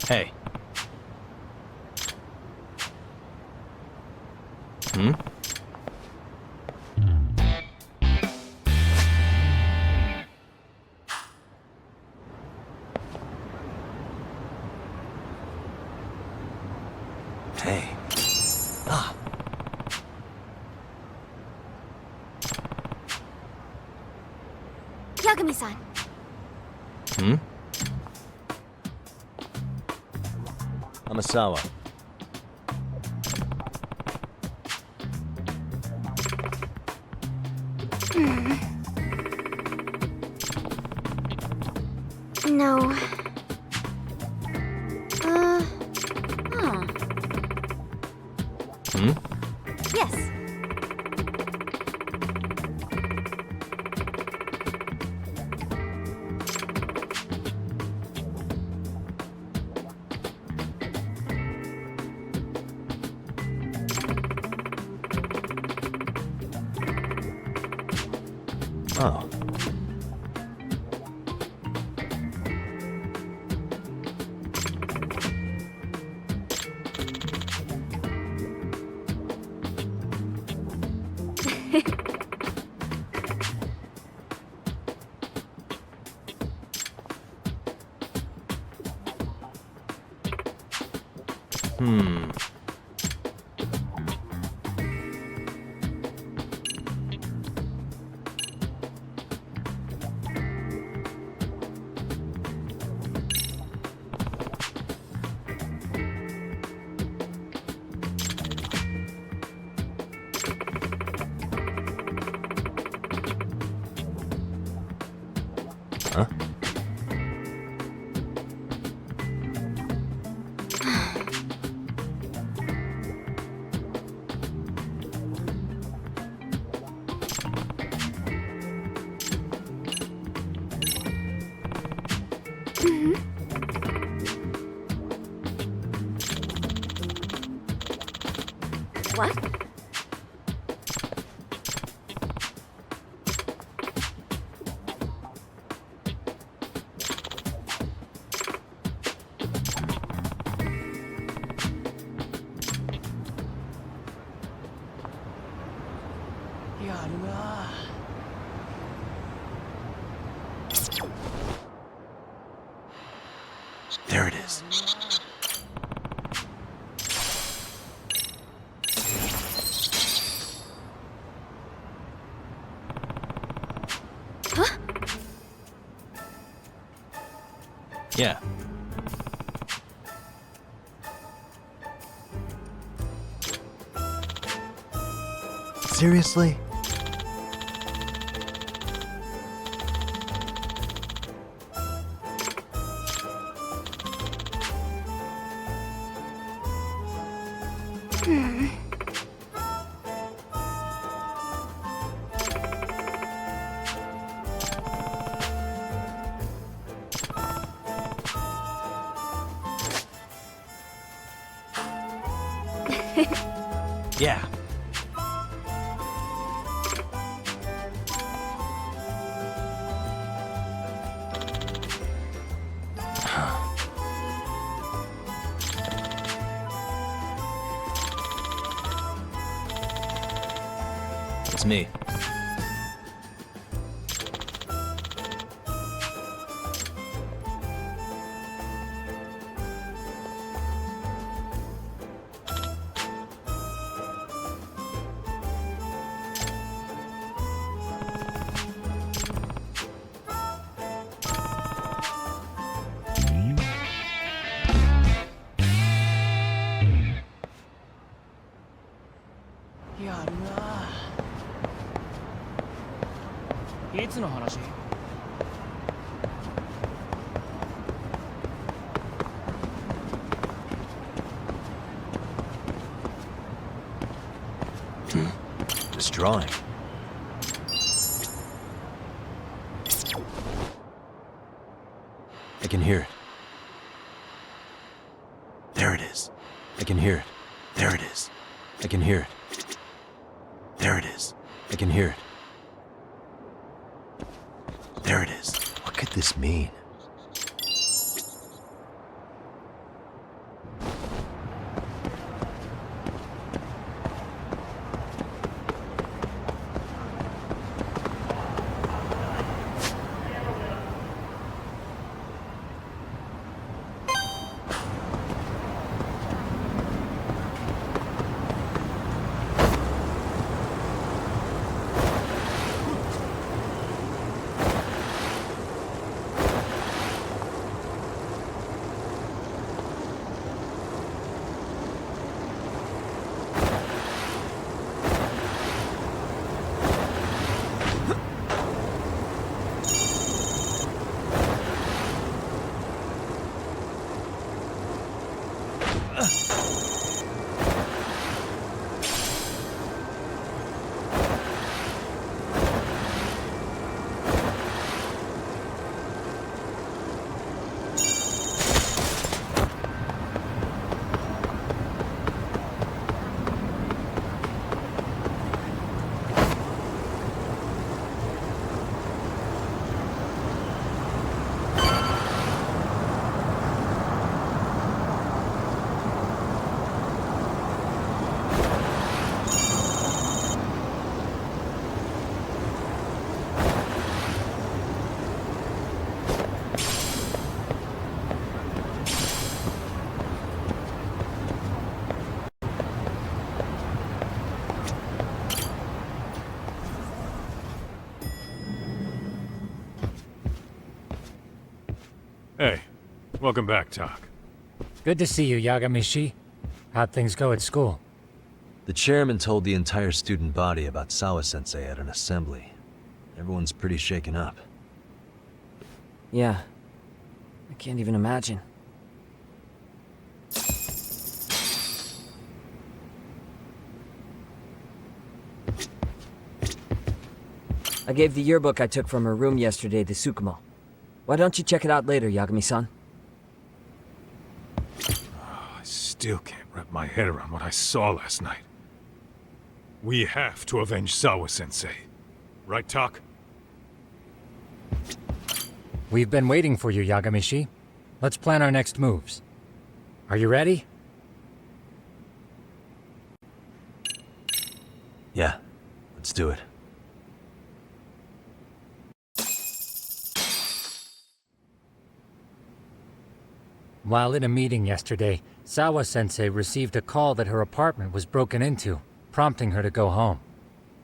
Hey. Hmm? Hey. Ah. Yagami-san. Hmm? Amasawa. No. Huh. Hmm? Yes. Oh. Hmm. Huh? What? There it is. Huh? Yeah. Seriously? Yeah. It's me. This drawing. I can hear it. There it is. I can hear it. There it is. I can hear it. There it is. I can hear it. There it is. What could this mean? Hey, welcome back, Tak. Good to see you, Yagamishi. How'd things go at school? The chairman told the entire student body about Sawa-sensei at an assembly. Everyone's pretty shaken up. Yeah. I can't even imagine. I gave the yearbook I took from her room yesterday to Tsukumo. Why don't you check it out later, Yagami-san? I still can't wrap my head around what I saw last night. We have to avenge Sawa-sensei. Right, Tak? We've been waiting for you, Yagamishi. Let's plan our next moves. Are you ready? Yeah, let's do it. While in a meeting yesterday, Sawa-sensei received a call that her apartment was broken into, prompting her to go home.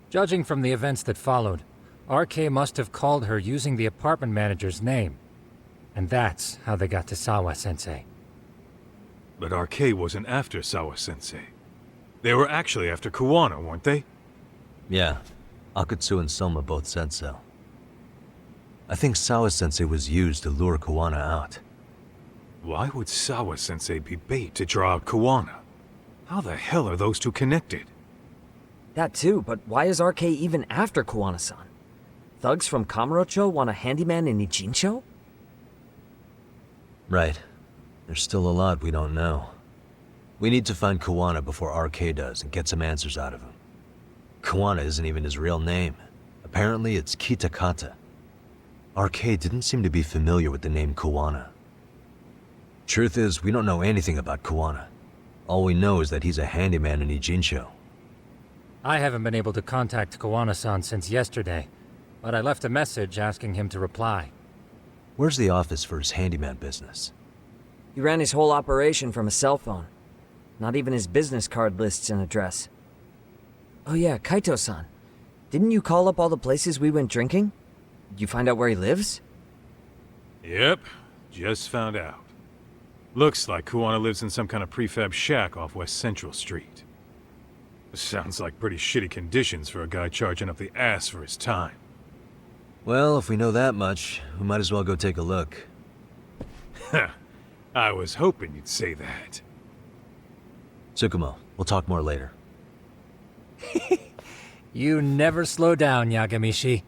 Judging from the events that followed, RK must have called her using the apartment manager's name. And that's how they got to Sawa-sensei. But RK wasn't after Sawa-sensei. They were actually after Kuwana, weren't they? Yeah, Akutsu and Soma both said so. I think Sawa-sensei was used to lure Kuwana out. Why would Sawa-sensei be bait to draw out Kuwana? How the hell are those two connected? That too, but why is RK even after Kuwana-san? Thugs from Kamurocho want a handyman in Ijincho? Right. There's still a lot we don't know. We need to find Kuwana before RK does and get some answers out of him. Kuwana isn't even his real name. Apparently it's Kitakata. RK didn't seem to be familiar with the name Kuwana. Truth is, we don't know anything about Kuwana. All we know is that he's a handyman in Ijincho. I haven't been able to contact Kuwana-san since yesterday, but I left a message asking him to reply. Where's the office for his handyman business? He ran his whole operation from a cell phone. Not even his business card lists an address. Oh yeah, Kaito-san. Didn't you call up all the places we went drinking? Did you find out where he lives? Yep, just found out. Looks like Kuwana lives in some kind of prefab shack off West Central Street. Sounds like pretty shitty conditions for a guy charging up the ass for his time. Well, if we know that much, we might as well go take a look. I was hoping you'd say that. Tsukumo, we'll talk more later. You never slow down, Yagamishi.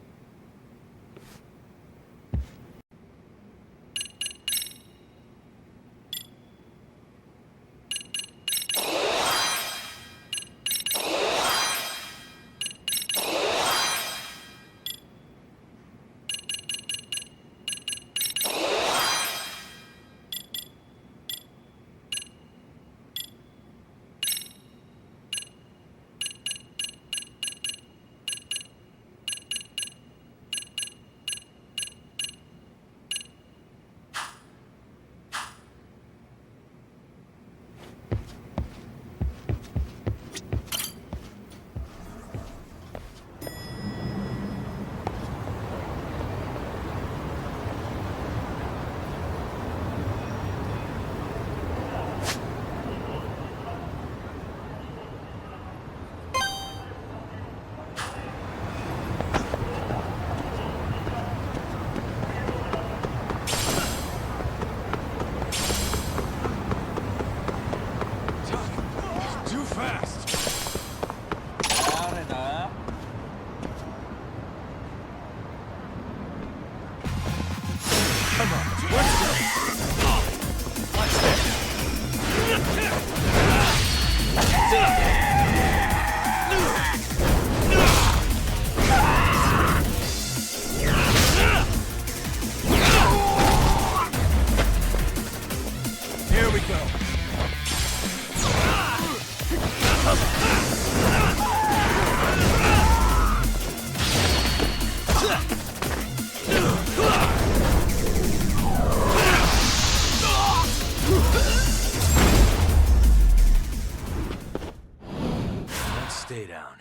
Stay down.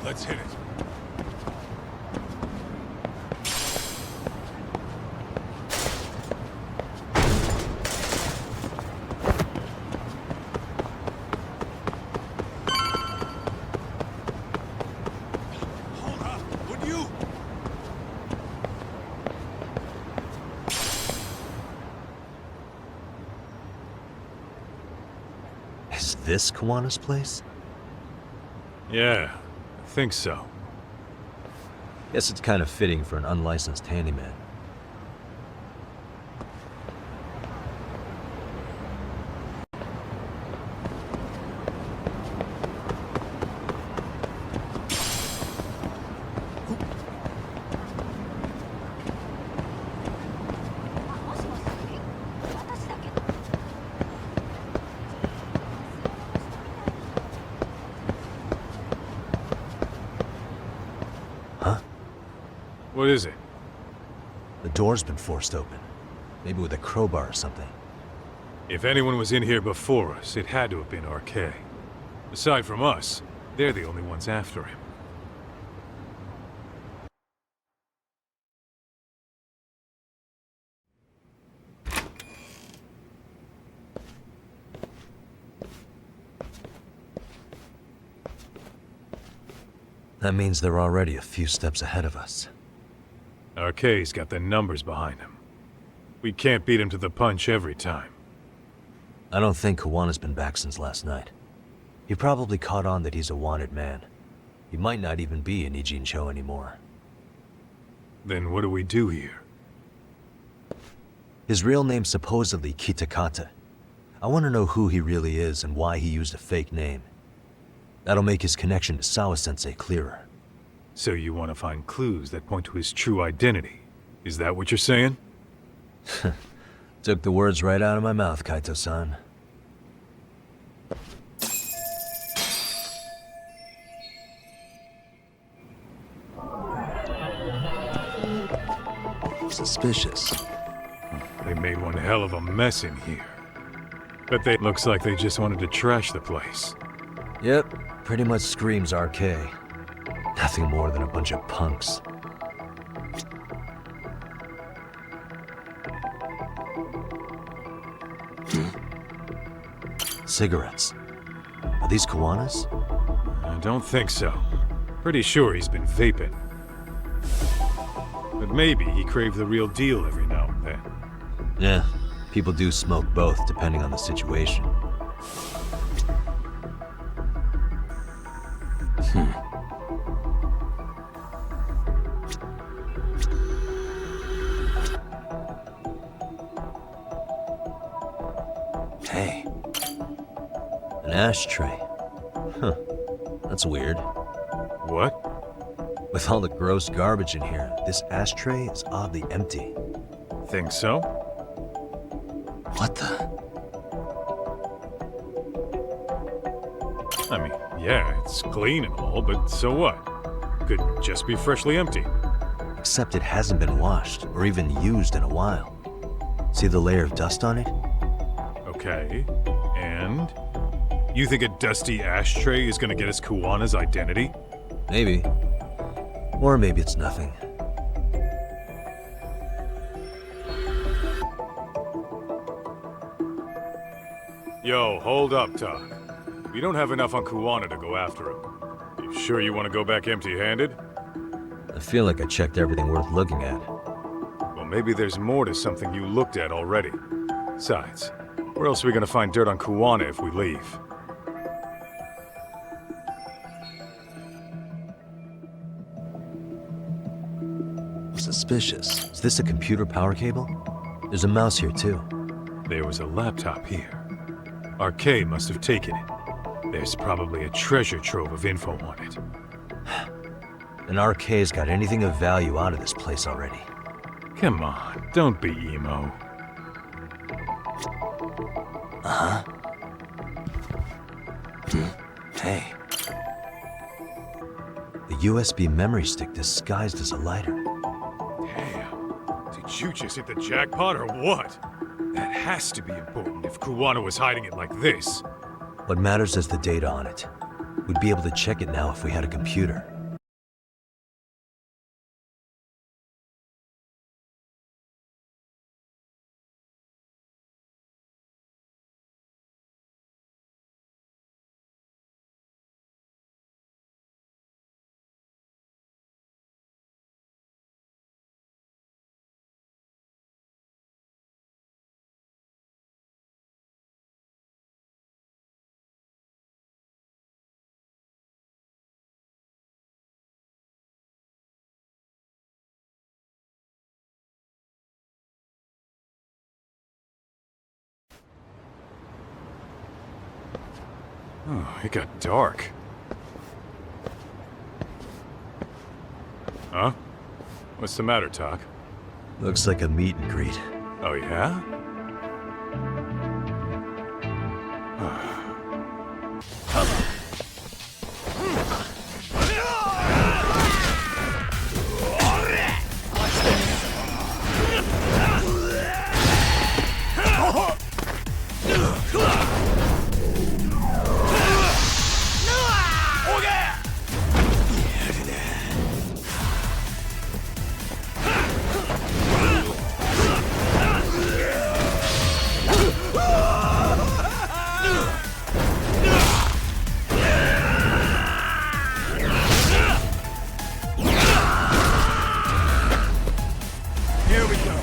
Let's hit it. this Kawana's place? Yeah, I think so. Guess it's kind of fitting for an unlicensed handyman. What is it? The door's been forced open. Maybe with a crowbar or something. If anyone was in here before us, it had to have been RK. Aside from us, they're the only ones after him. That means they're already a few steps ahead of us. RK's got the numbers behind him. We can't beat him to the punch every time. I don't think Kawana's been back since last night. He probably caught on that he's a wanted man. He might not even be in Ijincho anymore. Then what do we do here? His real name's supposedly Kitakata. I want to know who he really is and why he used a fake name. That'll make his connection to Sawa-sensei clearer. So you want to find clues that point to his true identity? Is that what you're saying? Took the words right out of my mouth, Kaito-san. Suspicious. They made one hell of a mess in here. But looks like they just wanted to trash the place. Yep, pretty much screams RK. Nothing more than a bunch of punks. Cigarettes. Are these Kawana's? I don't think so. Pretty sure he's been vaping. But maybe he craved the real deal every now and then. Yeah, people do smoke both, depending on the situation. Hey. An ashtray. Huh. That's weird. What? With all the gross garbage in here, this ashtray is oddly empty. Think so? What the? I mean, yeah, it's clean and all, but so what? Could just be freshly empty. Except it hasn't been washed, or even used in a while. See the layer of dust on it? Okay, and? You think a dusty ashtray is gonna get us Kuwana's identity? Maybe. Or maybe it's nothing. Yo, hold up, Tuck. We don't have enough on Kuwana to go after him. You sure you want to go back empty-handed? I feel like I checked everything worth looking at. Well, maybe there's more to something you looked at already. Besides, where else are we gonna find dirt on Kuwana if we leave? Suspicious. Is this a computer power cable? There's a mouse here, too. There was a laptop here. RK must have taken it. There's probably a treasure trove of info on it. And RK's got anything of value out of this place already. Come on, don't be emo. Uh-huh. Hey. The USB memory stick disguised as a lighter. Damn. Did you just hit the jackpot or what? That has to be important if Kuwana was hiding it like this. What matters is the data on it. We'd be able to check it now if we had a computer. Oh, it got dark. Huh? What's the matter, Talk? Looks like a meet and greet. Oh, yeah? Here we go.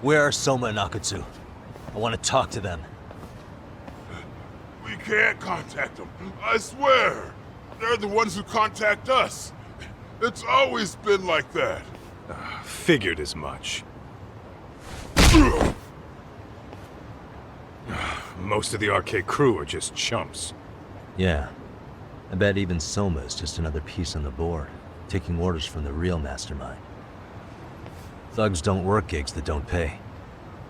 Where are Soma and Akatsu? I want to talk to them. We can't contact them. I swear. They're the ones who contact us. It's always been like that. Figured as much. Most of the arcade crew are just chumps. Yeah. I bet even Soma is just another piece on the board, taking orders from the real mastermind. Thugs don't work gigs that don't pay.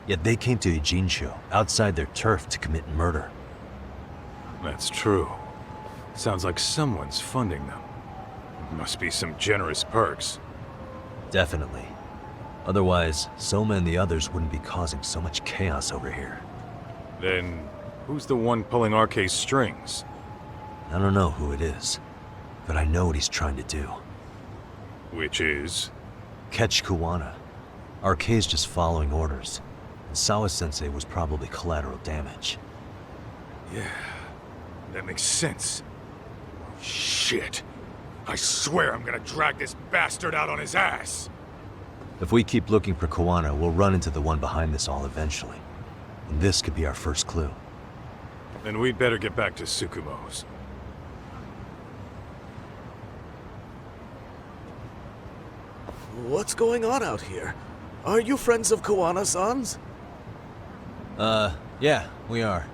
Yet they came to Ijincho, outside their turf, to commit murder. That's true. Sounds like someone's funding them. Must be some generous perks. Definitely. Otherwise, Soma and the others wouldn't be causing so much chaos over here. Then, who's the one pulling RK's strings? I don't know who it is, but I know what he's trying to do. Which is? Catch Kuwana. RK's just following orders, and Sawa-sensei was probably collateral damage. Yeah, that makes sense. Shit. I swear I'm gonna drag this bastard out on his ass! If we keep looking for Kuwana, we'll run into the one behind this all eventually. And this could be our first clue. Then we'd better get back to Tsukumo's. What's going on out here? Are you friends of Kuwana-san's? Yeah, we are.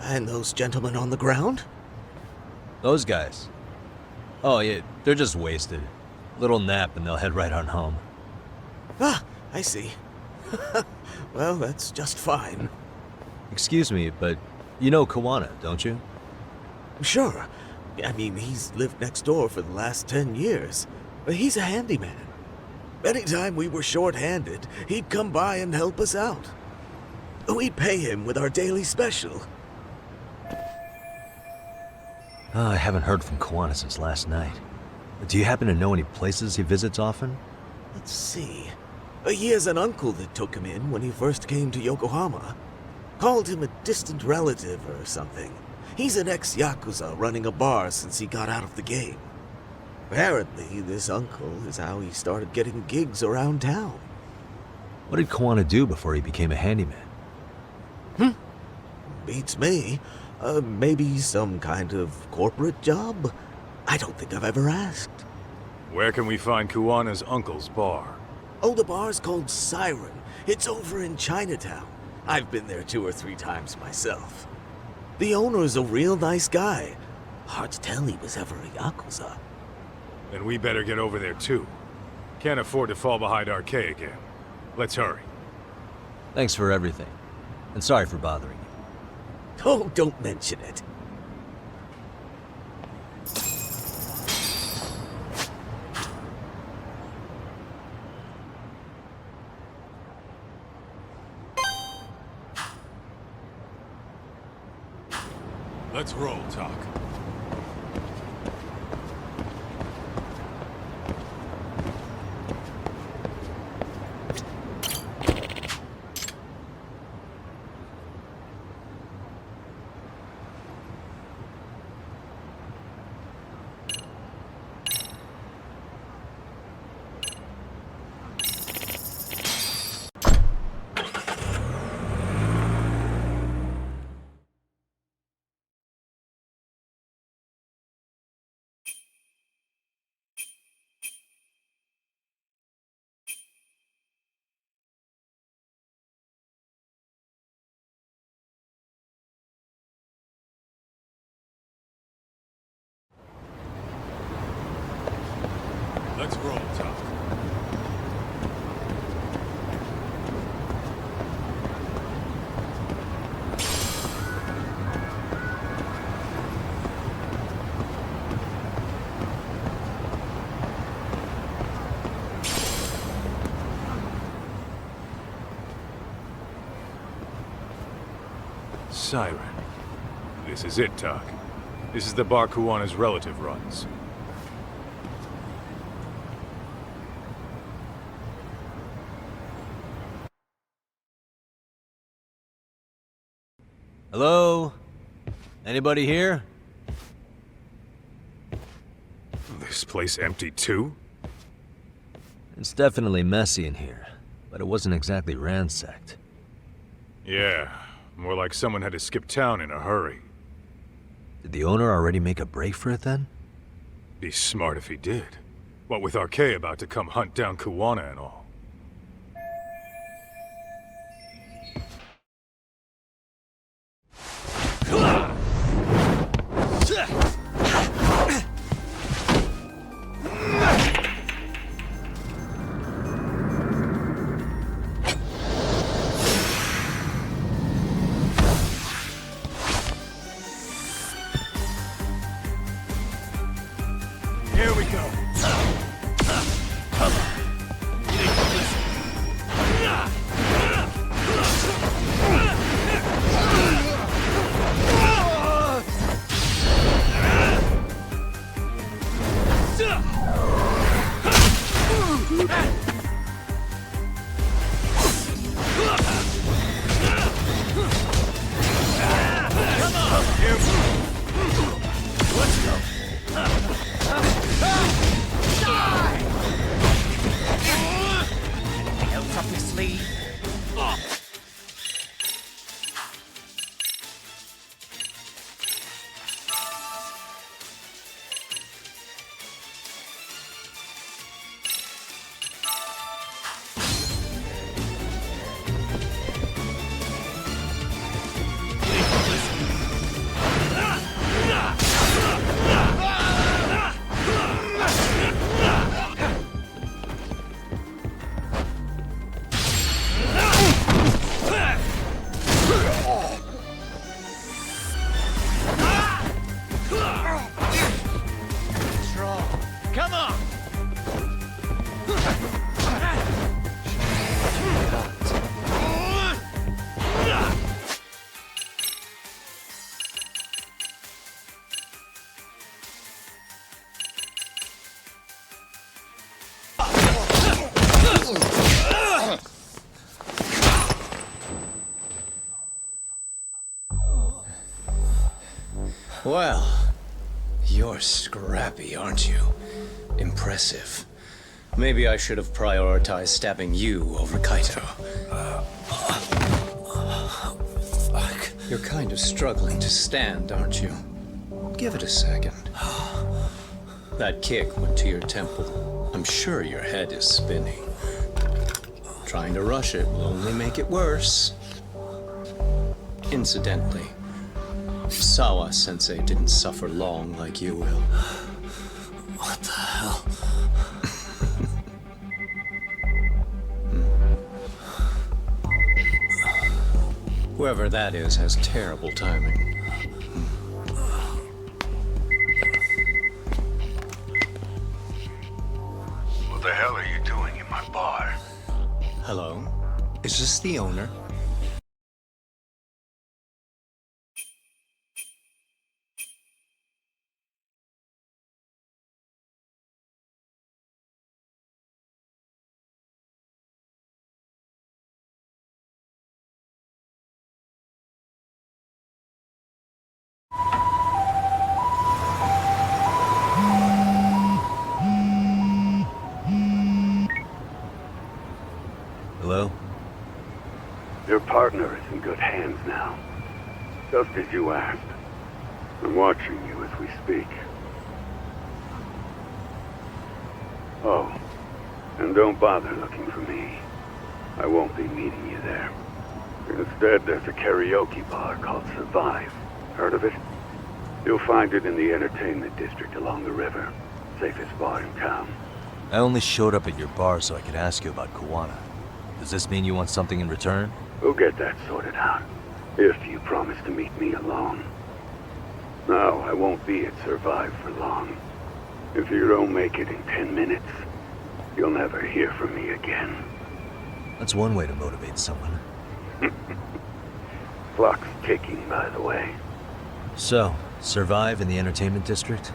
And those gentlemen on the ground? Those guys. Oh, yeah, they're just wasted. Little nap and they'll head right on home. Ah, I see. Well, that's just fine. Excuse me, but you know Kuwana, don't you? Sure. I mean, he's lived next door for the last 10 years. He's a handyman. Anytime we were short-handed, he'd come by and help us out. We'd pay him with our daily special. I haven't heard from Kuwana since last night. Do you happen to know any places he visits often? Let's see. He has an uncle that took him in when he first came to Yokohama. Called him a distant relative or something. He's an ex-Yakuza running a bar since he got out of the game. Apparently, this uncle is how he started getting gigs around town. What did Kawana do before he became a handyman? Beats me. Maybe some kind of corporate job? I don't think I've ever asked. Where can we find Kuwana's uncle's bar? Oh, the bar's called Siren. It's over in Chinatown. I've been there 2 or 3 times myself. The owner's a real nice guy. Hard to tell he was ever a Yakuza. Then we better get over there too. Can't afford to fall behind RK again. Let's hurry. Thanks for everything. And sorry for bothering you. Oh, don't mention it. Let's roll, Talk. Let's roll, Talk. Siren. This is it, Talk. This is the bar Kuwana's relative runs. Hello? Anybody here? This place empty too? It's definitely messy in here, but it wasn't exactly ransacked. Yeah, more like someone had to skip town in a hurry. Did the owner already make a break for it then? Be smart if he did. What with RK about to come hunt down Kuwana and all. Here we go. Well, you're scrappy, aren't you? Impressive. Maybe I should have prioritized stabbing you over Kaito. Fuck. You're kind of struggling to stand, aren't you? Give it a second. That kick went to your temple. I'm sure your head is spinning. Trying to rush it will only make it worse. Incidentally, Sawa-sensei didn't suffer long like you will. What the hell? Whoever that is has terrible timing. What the hell are you doing in my bar? Hello? Is this the owner? Hello? Your partner is in good hands now. Just as you asked. I'm watching you as we speak. Oh, and don't bother looking for me. I won't be meeting you there. Instead, there's a karaoke bar called Survive. Heard of it? You'll find it in the entertainment district along the river. Safest bar in town. I only showed up at your bar so I could ask you about Kawana. Does this mean you want something in return? We'll get that sorted out. If you promise to meet me alone. No, I won't be at Survive for long. If you don't make it in 10 minutes, you'll never hear from me again. That's one way to motivate someone. Clock's ticking, by the way. So, Survive in the entertainment district?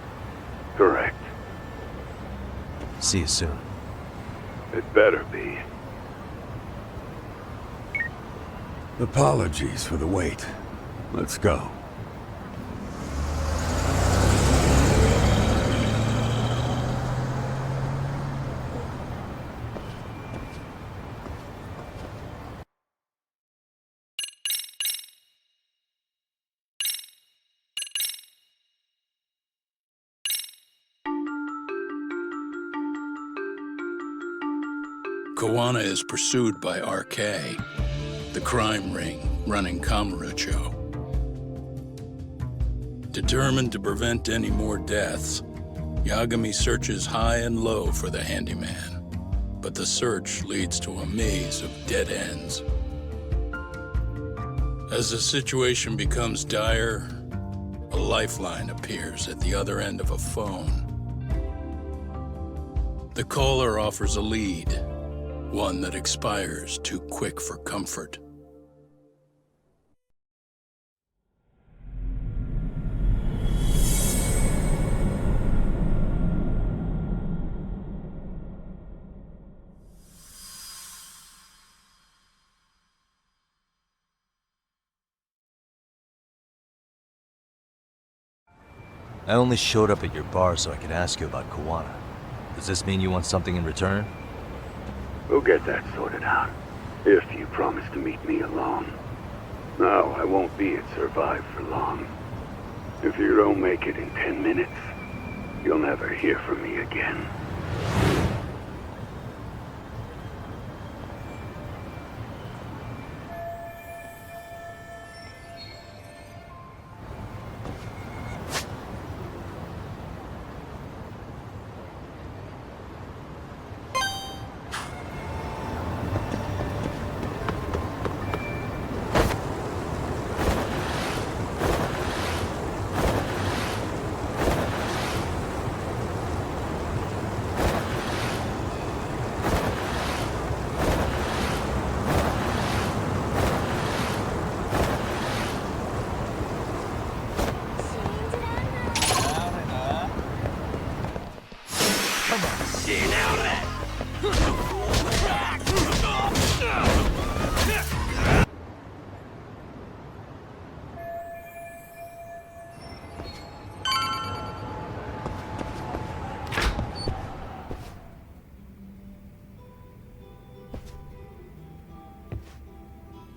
Correct. See you soon. It better be. Apologies for the wait. Let's go. Kawana is pursued by RK, the crime ring running Kamurocho. Determined to prevent any more deaths, Yagami searches high and low for the handyman, but the search leads to a maze of dead ends. As the situation becomes dire, a lifeline appears at the other end of a phone. The caller offers a lead, one that expires too quick for comfort. I only showed up at your bar so I could ask you about Kawana. Does this mean you want something in return? We'll get that sorted out. If you promise to meet me alone. No, I won't be at Survive for long. If you don't make it in 10 minutes, you'll never hear from me again.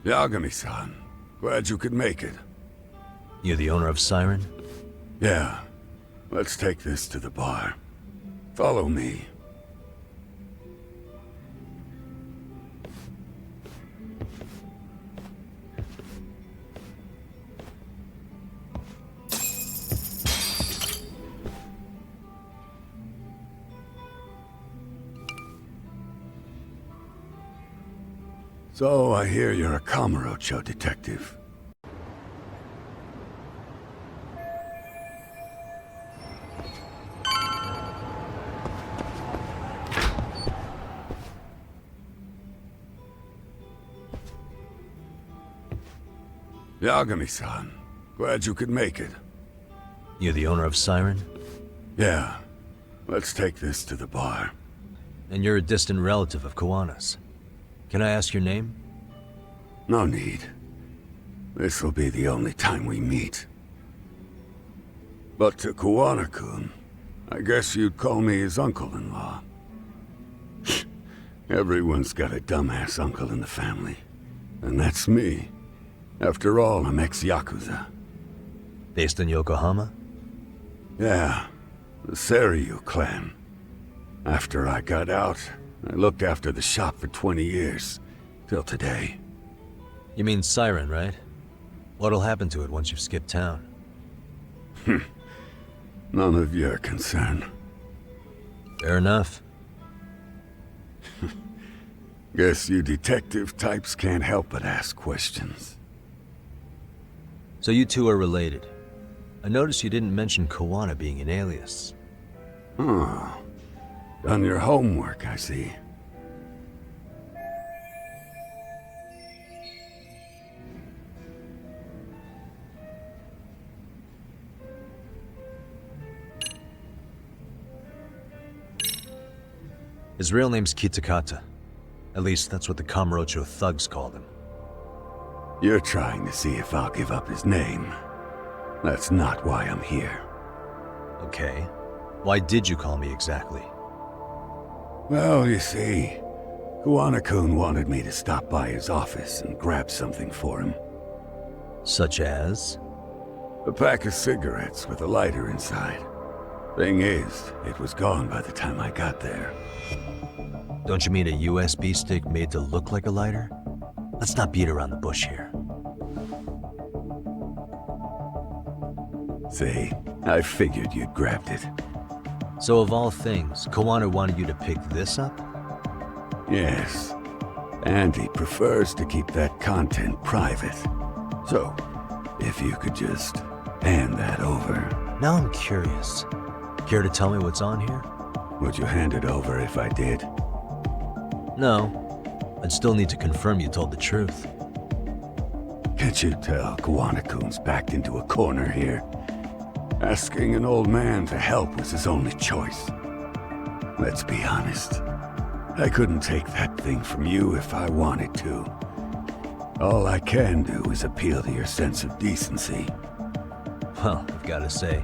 Yagami-san, glad you could make it. You the owner of Siren? Yeah, let's take this to the bar. Follow me. So, I hear you're a Kamurocho detective. Yagami-san, glad you could make it. You the owner of Siren? Yeah, let's take this to the bar. And you're a distant relative of Kawana's. Can I ask your name? No need. This'll be the only time we meet. But to Kawana-kun, I guess you'd call me his uncle-in-law. Everyone's got a dumbass uncle in the family. And that's me. After all, I'm ex-Yakuza. Based in Yokohama? Yeah, the Seiryu clan. After I got out, I looked after the shop for 20 years. Till today. You mean Siren, right? What'll happen to it once you've skipped town? None of your concern. Fair enough. Guess you detective types can't help but ask questions. So you two are related. I noticed you didn't mention Kawana being an alias. Oh. Done your homework, I see. His real name's Kitakata. At least that's what the Kamurocho thugs called him. You're trying to see if I'll give up his name. That's not why I'm here. Okay. Why did you call me exactly? Well, you see, Kawana-kun wanted me to stop by his office and grab something for him. Such as? A pack of cigarettes with a lighter inside. Thing is, it was gone by the time I got there. Don't you mean a USB stick made to look like a lighter? Let's not beat around the bush here. See, I figured you'd grabbed it. So of all things, Kawana wanted you to pick this up? Yes. And he prefers to keep that content private. So, if you could just hand that over. Now I'm curious. Care to tell me what's on here? Would you hand it over if I did? No. I'd still need to confirm you told the truth. Can't you tell Kawana-kun's backed into a corner here? Asking an old man to help was his only choice. Let's be honest. I couldn't take that thing from you if I wanted to. All I can do is appeal to your sense of decency. Well, I've got to say,